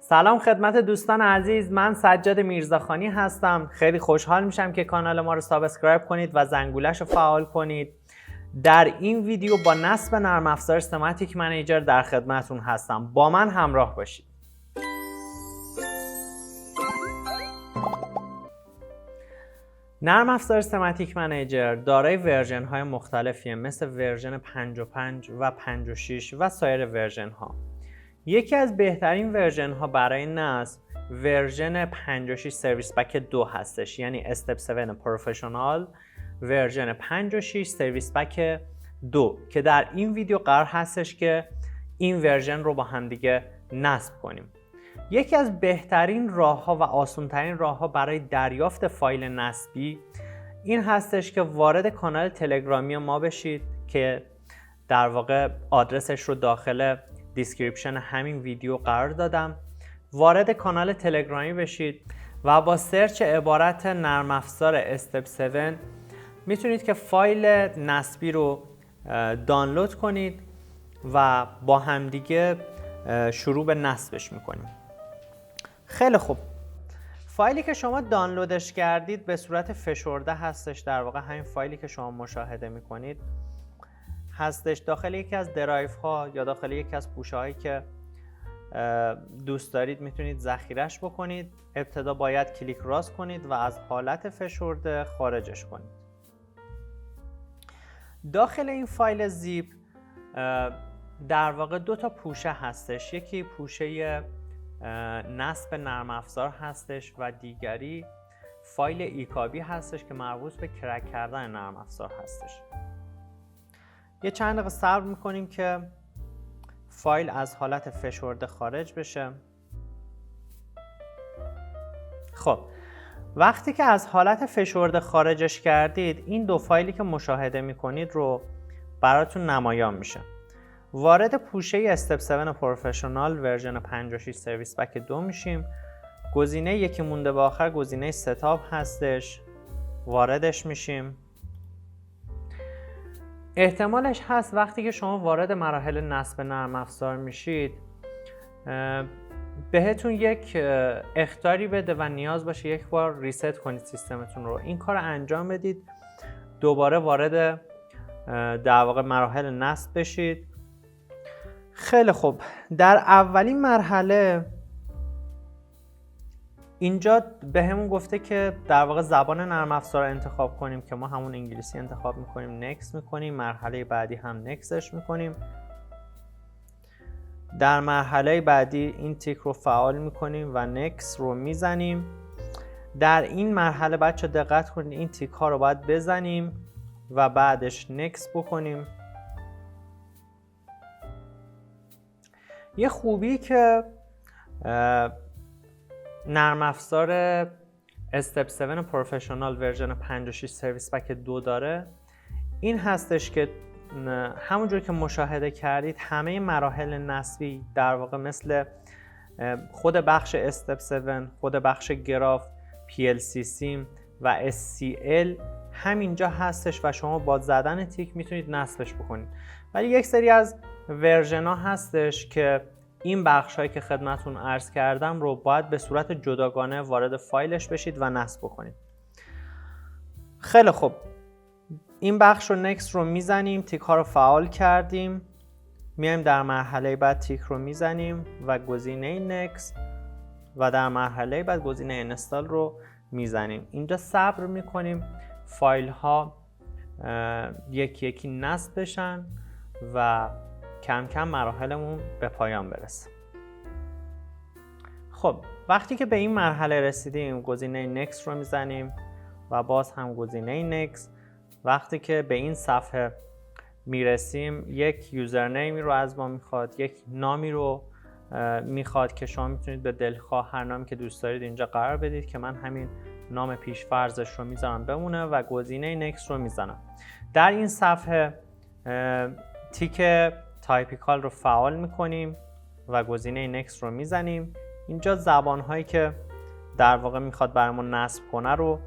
سلام خدمت دوستان عزیز، من سجاد میرزاخانی هستم. خیلی خوشحال میشم که کانال ما رو سابسکرایب کنید و زنگولش رو فعال کنید. در این ویدیو با نصب نرم افزار سماتیک منیجر در خدمتون هستم. با من همراه باشید. نرم افزار سماتیک منیجر دارای ورژن های مختلفیه، مثل ورژن 55 و 56 و سایر ورژن ها. یکی از بهترین ورژن ها برای نصب ورژن 56 سرویس پک 2 هستش، یعنی استپ 7 پروفشنال ورژن 56 سرویس پک 2 که در این ویدیو قرار هستش که این ورژن رو با هم دیگه نصب کنیم. یکی از بهترین راه ها و آسان ترین راه ها برای دریافت فایل نصبی این هستش که وارد کانال تلگرامی ما بشید که در واقع آدرسش رو داخل دیسکریپشن همین ویدیو قرار دادم. وارد کانال تلگرامی بشید و با سرچ عبارت نرم افزار استپ 7 میتونید که فایل نصبی رو دانلود کنید و با همدیگه شروع به نصبش میکنیم. خیلی خوب، فایلی که شما دانلودش کردید به صورت فشرده هستش. در واقع همین فایلی که شما مشاهده میکنید هستش داخل یکی از درایو ها یا داخل یکی از پوشه هایی که دوست دارید میتونید ذخیره‌اش بکنید. ابتدا باید کلیک راست کنید و از حالت فشرده خارجش کنید. داخل این فایل زیپ در واقع دو تا پوشه هستش. یکی پوشه نصب نرم افزار هستش و دیگری فایل ایکابی هستش که مربوط به کرک کردن نرم افزار هستش. یه چند دقیقه صبر میکنیم که فایل از حالت فشرده خارج بشه. خب وقتی که از حالت فشرده خارجش کردید، این دو فایلی که مشاهده میکنید رو براتون نمایان میشه. وارد پوشه استپ 7 پروفشنال ورژن 56 سرویس پک 2 میشیم. گزینه یکی مونده به آخر گزینه ستاپ هستش. واردش میشیم. احتمالش هست وقتی که شما وارد مراحل نصب نرم افزار میشید بهتون یک اخطاری بده و نیاز باشه یک بار ریست کنید سیستمتون رو. این کار انجام بدید، دوباره وارد در واقع مراحل نصب بشید. خیلی خوب، در اولین مرحله اینجا به همون گفته که در واقع زبان نرم افزار انتخاب کنیم که ما همون انگلیسی انتخاب میکنیم، نکست میکنیم. مرحله بعدی هم نکستش میکنیم. در مرحله بعدی این تیک رو فعال میکنیم و نکست رو میزنیم. در این مرحله بچه دقت کنید این تیک ها رو باید بزنیم و بعدش نکست بکنیم. یه خوبی که نرم افزار استپ 7 پروفشنال ورژن 56 سرویس پک 2 داره این هستش که همونجور که مشاهده کردید همه مراحل نصبی در واقع مثل خود بخش استپ 7، خود بخش گراف، PLC سیم و SCL همینجا هستش و شما با زدن تیک میتونید نصبش بکنید. ولی یک سری از ورژن ها هستش که این بخش هایی که خدمتون عرض کردم رو باید به صورت جداگانه وارد فایلش بشید و نصب بکنید. خیلی خوب، این بخش رو نکست رو میزنیم. تیک ها رو فعال کردیم. میایم در مرحله بعد تیک رو میزنیم و گزینه نکست و در مرحله بعد گزینه اینستال رو میزنیم. اینجا صبر میکنیم فایل ها یکی یکی نصب بشن و کم کم مراحلمون به پایان برسه. خب وقتی که به این مرحله رسیدیم گزینه نکست رو میزنیم و باز هم گزینه نکست. وقتی که به این صفحه میرسیم یک یوزرنیمی رو از ما میخواد، یک نامی رو میخواد که شما میتونید به دلخواه هر نامی که دوست دارید اینجا قرار بدید که من همین نام پیشفرضش رو میذارم بمونه و گزینه نکست رو میزنم. در این صفحه تیک تایپیکال رو فعال میکنیم و گزینه نکست رو میزنیم. اینجا زبان هایی که در واقع میخواد برامون نصب کنه رو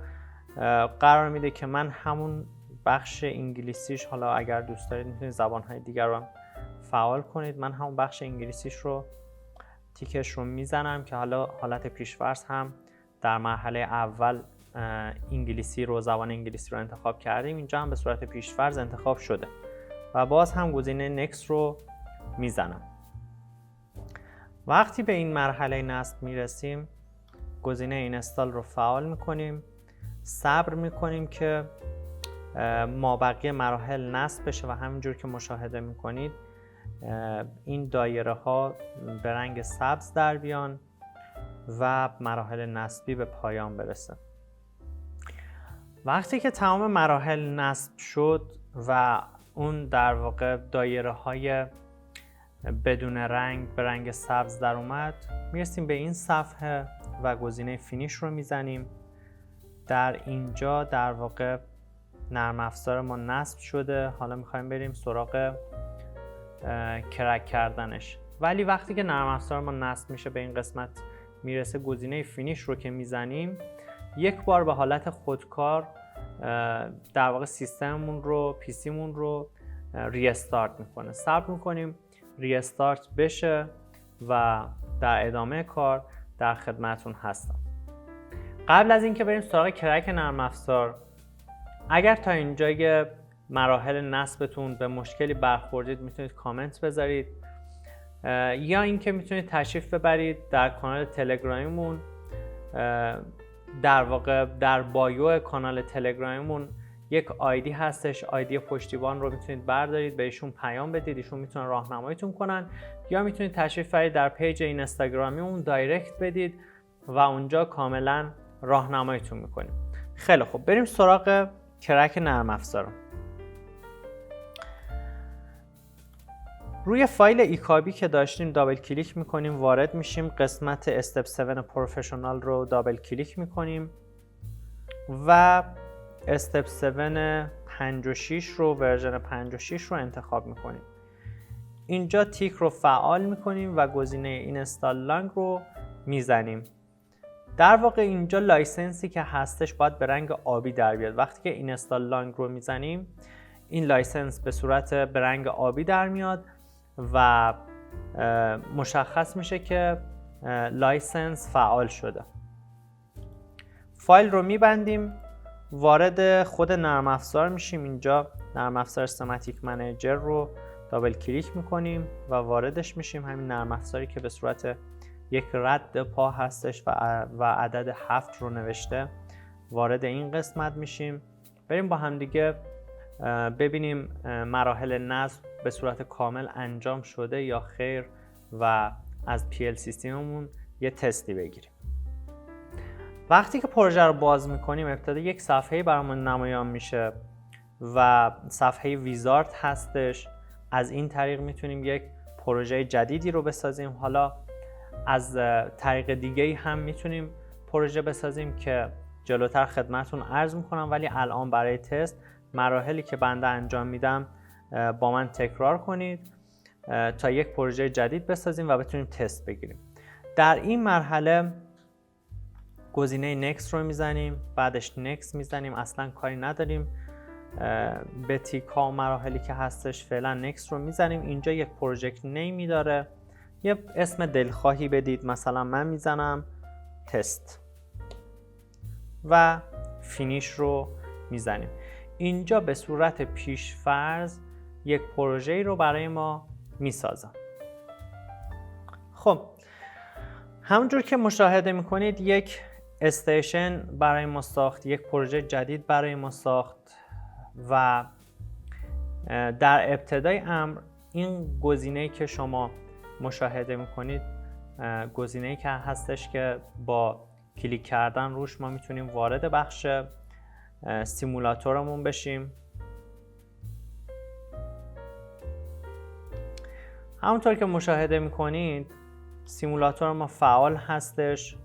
قرار میده که من همون بخش انگلیسیش، حالا اگر دوست دارید میتونید زبان های دیگر رو فعال کنید، من همون بخش انگلیسیش رو تیکش رو میزنم که حالا حالت پیش‌فرض هم در مرحله اول انگلیسی رو، زبان انگلیسی رو انتخاب کردیم، اینجا هم به صورت پیش‌فرض انتخاب شده و باز هم گزینه Next رو میزنم. وقتی به این مرحله نصب میرسیم گزینه اینستال رو فعال میکنیم، صبر میکنیم که مابقی مراحل نصب بشه و همینجور که مشاهده میکنید این دایره ها به رنگ سبز در بیان و مراحل نصبی به پایان برسه. وقتی که تمام مراحل نصب شد و اون در واقع دایره های بدون رنگ به رنگ سبز در اومد، میرسیم به این صفحه و گزینه فینیش رو میزنیم. در اینجا در واقع نرم افزار ما نصب شده، حالا میخوایم بریم سراغ کرک کردنش. ولی وقتی که نرم افزار ما نصب میشه به این قسمت میرسه، گزینه فینیش رو که میزنیم یک بار به حالت خودکار در واقع سیستممون رو، پیسیمون رو ریستارت میکنه. صبر میکنیم ریستارت بشه و در ادامه کار در خدمتون هستم. قبل از اینکه بریم سراغ کرک نرم افزار، اگر تا اینجای مراحل نصبتون به مشکلی برخوردید میتونید کامنت بذارید یا اینکه میتونید تشریف ببرید در کانال تلگرامیمون. در واقع در بایو کانال تلگرامیمون یک آیدی هستش، آیدی پشتیبان رو میتونید بردارید، بهشون پیام بدید، ایشون میتونن راهنماییتون کنن، یا میتونید تشریف برید در پیج اینستاگرامیمون دایرکت بدید و اونجا کاملا راهنماییتون میکنیم. خیلی خوب، بریم سراغ کرک نرم افزار. روی فایل ایکابی که داشتیم دابل کلیک میکنیم، وارد میشیم، قسمت استپ 7 پروفشنال رو دابل کلیک میکنیم و استپ 7 56 رو، ورژن 56 رو انتخاب میکنیم. اینجا تیک رو فعال میکنیم و گزینه اینستال لانگ رو میزنیم. در واقع اینجا لایسنسی که هستش باید به رنگ آبی در بیاد. وقتی که اینستال لانگ رو میزنیم این لایسنس به صورت به رنگ آبی در میاد و مشخص میشه که لایسنس فعال شده. فایل رو میبندیم، وارد خود نرم افزار میشیم. اینجا نرم افزار سماتیک منیجر رو دابل کلیک میکنیم و واردش میشیم. همین نرم افزاری که به صورت یک رد پا هستش و عدد 7 رو نوشته، وارد این قسمت میشیم. بریم با هم دیگه ببینیم مراحل نصب به صورت کامل انجام شده یا خیر و از PL سیستممون یه تستی بگیریم. وقتی که پروژه رو باز میکنیم ابتدا یک صفحه برامون نمایان میشه و صفحه ویزارد هستش. از این طریق میتونیم یک پروژه جدیدی رو بسازیم. حالا از طریق دیگه‌ای هم میتونیم پروژه بسازیم که جلوتر خدمتتون عرض میکنم، ولی الان برای تست مراحلی که بنده انجام میدم با من تکرار کنید تا یک پروژه جدید بسازیم و بتونیم تست بگیریم. در این مرحله گزینه Next رو میزنیم، بعدش Next میزنیم، اصلا کاری نداریم به تیکا و مراحلی که هستش. فعلا Next رو میزنیم. اینجا یک پروژکت نیمی داره، یه اسم دلخواهی بدید، مثلا من میزنم تست و فینیش رو میزنیم. اینجا به صورت پیش‌فرض یک پروژه‌ای رو برای ما میسازم. خب همونجور که مشاهده میکنید یک استیشن برای ما ساخت، یک پروژه جدید برای ما ساخت و در ابتدای امر این گزینه‌ای که شما مشاهده میکنید گزینه‌ای که هستش که با کلیک کردن روش ما میتونیم وارد بخش سیمولاتورمون بشیم. همونطور که مشاهده میکنید سیمولاتور ما فعال هستش،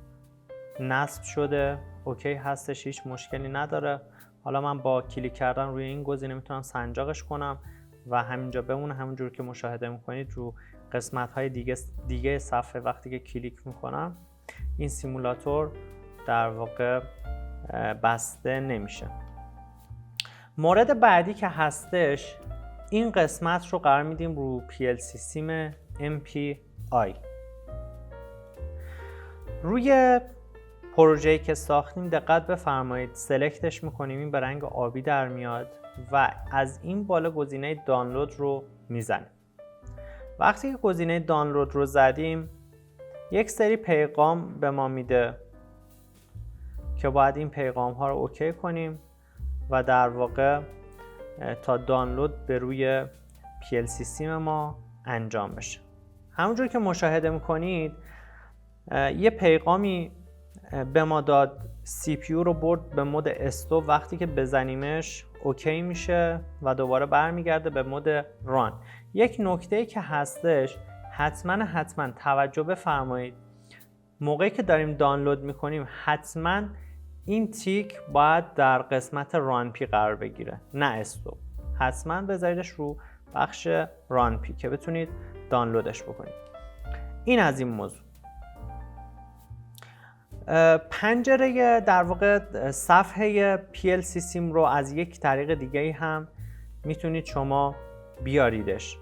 نصب شده، اوکی هستش، هیچ مشکلی نداره. حالا من با کلیک کردن روی این گزینه میتونم سنجاقش کنم و همینجا بمونه. همونجور که مشاهده میکنید رو قسمت های دیگه صفحه وقتی که کلیک میکنم این سیمولاتور در واقع بسته نمیشه. مورد بعدی که هستش این قسمت رو قرار میدیم رو PLC سیم MPI. روی پروژه‌ای که ساختیم دقت بفرمایید، سلکتش میکنیم، این به رنگ آبی در میاد و از این بالا گزینه دانلود رو میزنیم. وقتی که گزینه دانلود رو زدیم یک سری پیغام به ما میده که باید این پیغام ها رو اوکی کنیم و در واقع تا دانلود به روی PLC سیم ما انجام بشه. همونجور که مشاهده میکنید یه پیغامی به ما داد، CPU رو برد به مود استوب، وقتی که بزنیمش اوکی میشه و دوباره برمیگرده به مود ران. یک نکته‌ای که هستش حتما توجه بفرمایید، موقعی که داریم دانلود میکنیم حتما این تیک باید در قسمت ران پی قرار بگیره، نه استوب. حتما بذاریدش رو بخش ران پی که بتونید دانلودش بکنید. این از این موضوع. پنجره در واقع صفحه PLC سیم رو از یک طریق دیگه هم میتونید شما بیاریدش.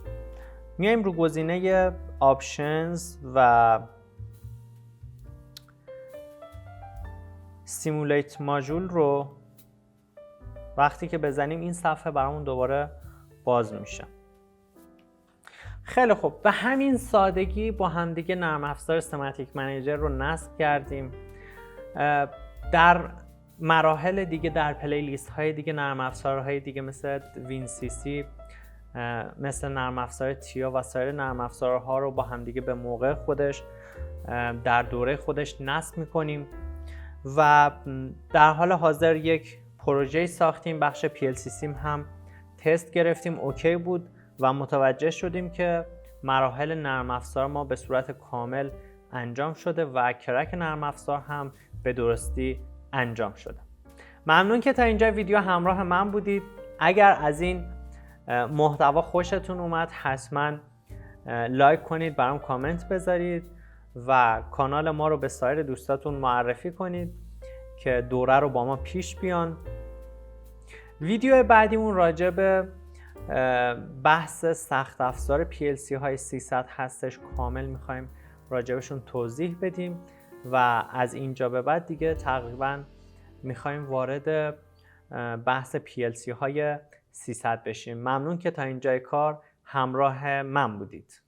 میایم رو گزینه آپشنز و سیمولیت ماژول رو وقتی که بزنیم این صفحه برامون دوباره باز میشه. خیلی خوب، به همین سادگی با همدیگه نرم افزار سیماتیک منیجر رو نصب کردیم. در مراحل دیگه، در پلی لیست های دیگه، نرم افزارهای دیگه مثل WinCC، مثل نرم افزار تیا و سایر نرم افزارها رو با همدیگه به موقع خودش در دوره خودش نصب میکنیم و در حال حاضر یک پروژه ساختیم، بخش PLC سیم هم تست گرفتیم، اوکی بود و متوجه شدیم که مراحل نرم افزار ما به صورت کامل انجام شده و کرک نرم افزار هم به درستی انجام شده. ممنون که تا اینجا ویدیو همراه من بودید. اگر از این محتوا خوشتون اومد حتما لایک کنید، برام کامنت بذارید و کانال ما رو به سایر دوستاتون معرفی کنید که دوره رو با ما پیش بیان. ویدیو بعدیمون راجع به بحث سخت افزار PLC های 300 هستش، کامل میخوایم راجبشون توضیح بدیم و از اینجا به بعد دیگه تقریبا میخوایم وارد بحث PLC های 300 بشیم. ممنون که تا اینجای کار همراه من بودید.